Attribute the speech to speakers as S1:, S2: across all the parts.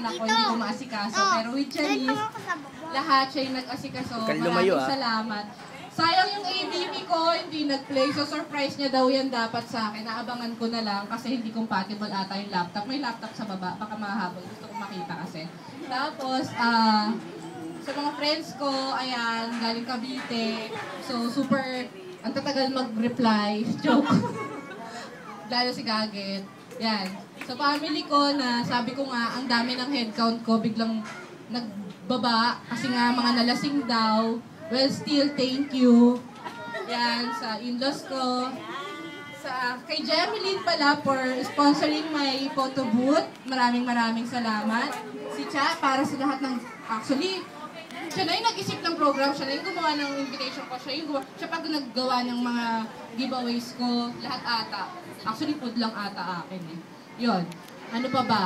S1: anak ko, hindi ko maasikaso. Pero with Janice, lahat siya yung nag-asikaso. Maraming salamat. Sayang yung ABB ko, hindi nag-play. So surprise niya daw yan dapat sa akin. Naabangan ko na lang kasi hindi compatible ata yung laptop. May laptop sa baba, baka mahabol. Gusto ko makita kasi. Tapos, sa mga friends ko, ayan, galing Cavite. So super, ang tatagal mag-reply. Joke. Lalo si Gaget. Yan. Sa family ko na sabi ko nga, ang dami ng headcount ko, biglang nagbaba kasi nga mga nalasing daw. Well, still, thank you. Yan, sa in-laws ko. Kay Jemeline pala for sponsoring my photo booth. Maraming salamat. Si Cha, para sa lahat ng... Actually, siya na yung nag-isip ng program. Siya na yung gumawa ng invitation ko. Siya pag naggawa ng mga giveaways ko. Lahat ata. Actually, food lang ata akin eh. Yun. Ano pa ba?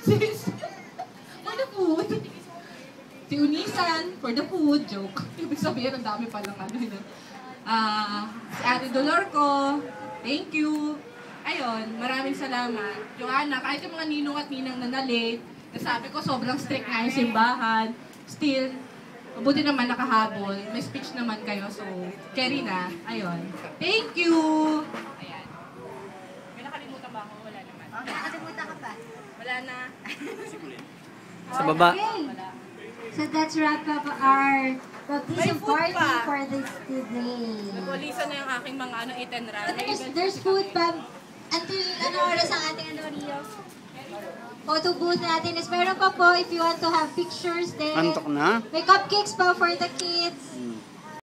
S1: Sis, for the food. Si Unisan, for the food. Joke. Ibig sabihin, ang dami palang ano yun. Si Ate Dolor ko. Thank you. Ayun, maraming salamat. Joanna, kahit yung mga ninong at ninang na na-late, nasabi ko sobrang strict nga yung simbahan. Still, mabuti naman nakahabol. May speech naman kayo, so carry na. Ayun. Thank you! Ayan. May nakalimutan ba ako? Wala naman.
S2: Nakalimutan ka pa?
S1: Wala na.
S3: Sa baba.
S2: Okay. So that's wrap up our baptism party for this today.
S1: Nagwalisa na yung aking mga eat and run.
S2: But there's food pa. Until ano oras ang ating Rio? Photo booth natin is meron pa po if you want to have pictures there.
S3: Antok na?
S2: May cupcakes pa for the kids.